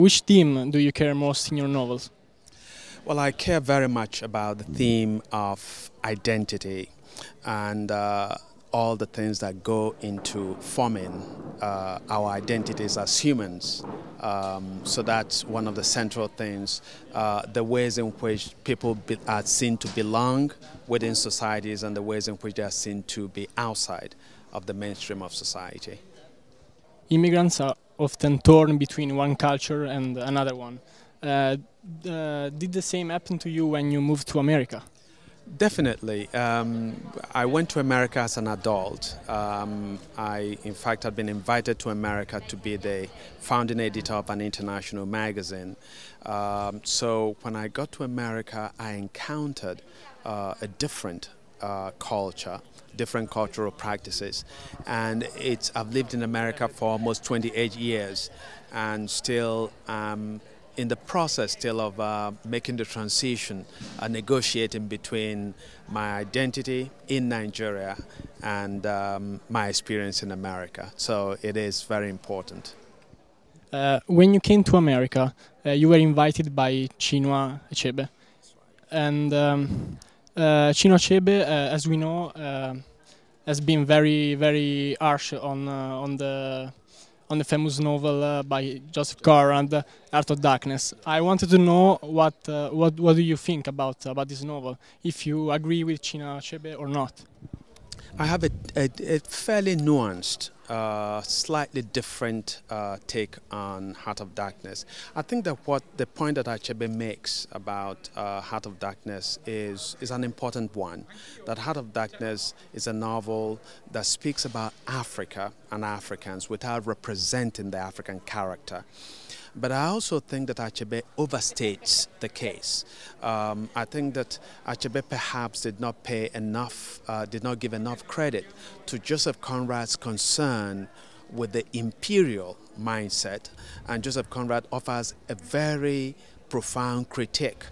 Which theme do you care most in your novels? Well, I care very much about the theme of identity and all the things that go into forming our identities as humans. So that's one of the central things, the ways in which people are seen to belong within societies and the ways in which they are seen to be outside of the mainstream of society. Immigrants are often torn between one culture and another one. Did the same happen to you when you moved to America? Definitely. I went to America as an adult. In fact, had been invited to America to be the founding editor of an international magazine. So when I got to America, I encountered a different culture, different cultural practices. And I've lived in America for almost 28 years and still in the process still of making the transition, negotiating between my identity in Nigeria and my experience in America. So it is very important. When you came to America, you were invited by Chinua Achebe. And Chinua Achebe, as we know, has been very, very harsh on the famous novel by Joseph Conrad, Art of Darkness. I wanted to know what do you think about this novel, if you agree with Chinua Achebe or not. I have a fairly nuanced, slightly different take on Heart of Darkness. I think that the point that Achebe makes about Heart of Darkness is an important one. That Heart of Darkness is a novel that speaks about Africa and Africans without representing the African character. But I also think that Achebe overstates the case. I think that Achebe perhaps did not give enough credit to Joseph Conrad's concern with the imperial mindset, and Joseph Conrad offers a very profound critique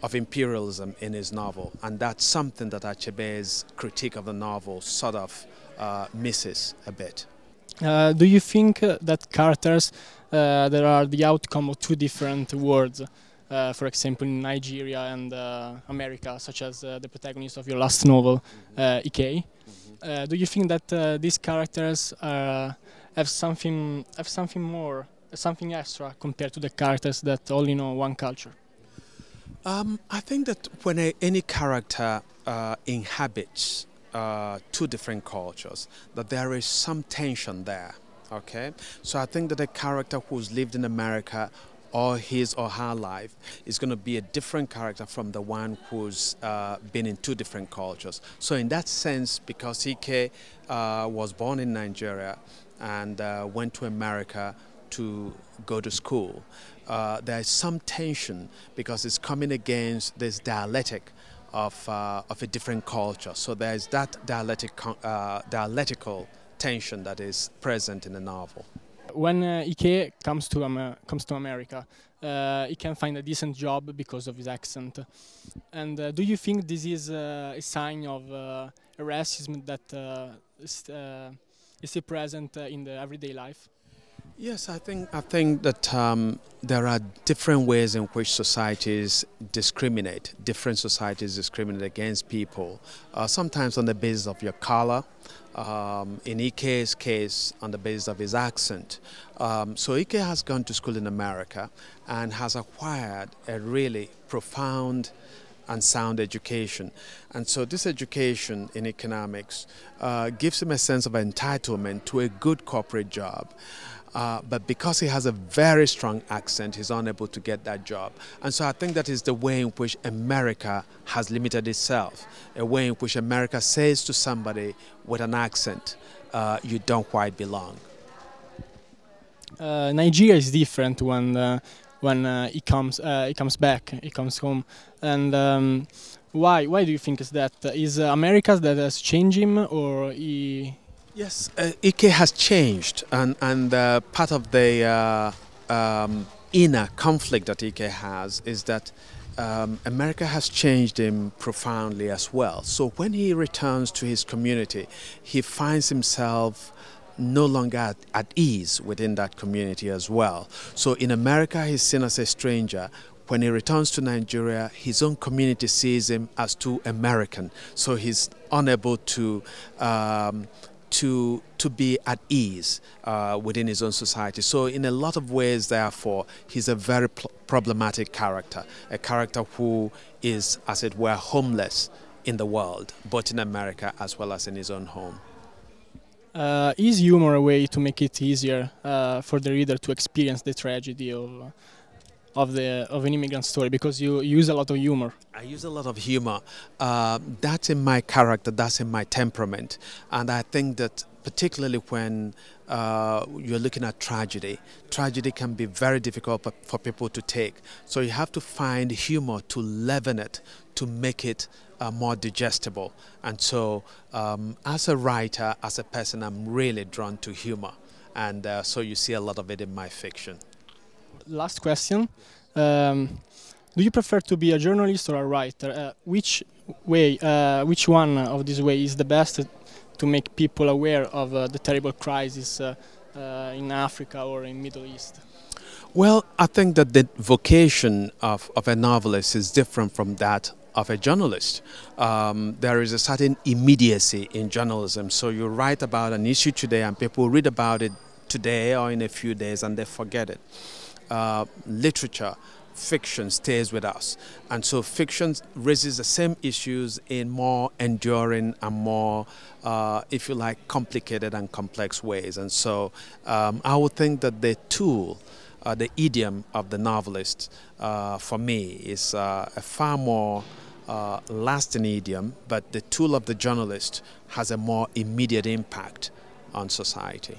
of imperialism in his novel, and that's something that Achebe's critique of the novel sort of misses a bit. Do you think that characters that are the outcome of two different worlds, for example in Nigeria and America, such as the protagonist of your last novel, Ike, do you think that these characters have something more, something extra compared to the characters that only know one culture? I think that when any character inhabits two different cultures, that there is some tension there. Okay, so I think that a character who's lived in America all his or her life is going to be a different character from the one who's been in two different cultures. So in that sense, because Ike was born in Nigeria and went to America to go to school, there is some tension because it's coming against this dialectic of a different culture. So there is that dialectical tension that is present in the novel. When Ike comes to America, he can find a decent job because of his accent. And do you think this is a sign of racism that is still present in the everyday life? Yes, I think that there are different ways in which societies discriminate. Different societies discriminate against people, sometimes on the basis of your color, in Ike's case on the basis of his accent. So Ike has gone to school in America and has acquired a really profound and sound education. And so this education in economics gives him a sense of entitlement to a good corporate job. But because he has a very strong accent, he's unable to get that job. And so I think that is the way in which America has limited itself, a way in which America says to somebody with an accent, you don't quite belong. Nigeria is different when he comes back, he comes home. And why do you think is that? Is America that has changed him, or he... Yes, Ike has changed, and part of the inner conflict that Ike has is that America has changed him profoundly as well. So when he returns to his community, he finds himself no longer at ease within that community as well. So in America, he's seen as a stranger. When he returns to Nigeria, his own community sees him as too American. So he's unable to be at ease within his own society. So in a lot of ways, therefore, he's a very problematic character, a character who is, as it were, homeless in the world, both in America as well as in his own home. Is humor a way to make it easier for the reader to experience the tragedy of an immigrant story, because you use a lot of humor? I use a lot of humor. That's in my character, that's in my temperament. And I think that particularly when you're looking at tragedy, tragedy can be very difficult for people to take. So you have to find humor to leaven it, to make it more digestible. And so as a writer, as a person, I'm really drawn to humor. And so you see a lot of it in my fiction. Last question. Do you prefer to be a journalist or a writer? Which one of these ways is the best to make people aware of the terrible crisis in Africa or in Middle East? Well, I think that the vocation of a novelist is different from that of a journalist. There is a certain immediacy in journalism. So you write about an issue today and people read about it today or in a few days and they forget it. Literature, fiction stays with us. And so fiction raises the same issues in more enduring and more, if you like, complicated and complex ways. And so I would think that the tool, the idiom of the novelist, for me, is a far more lasting idiom, but the tool of the journalist has a more immediate impact on society.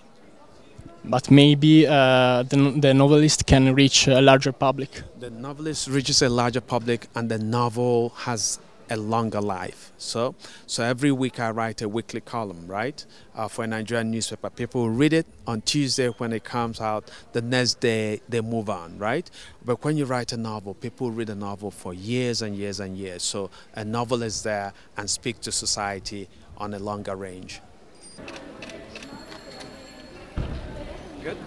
But maybe the novelist can reach a larger public. The novelist reaches a larger public and the novel has a longer life. So every week I write a weekly column, right, for a Nigerian newspaper. People read it on Tuesday when it comes out. The next day they move on, right? But when you write a novel, people read a novel for years and years and years. So a novel is there and speaks to society on a longer range. Good.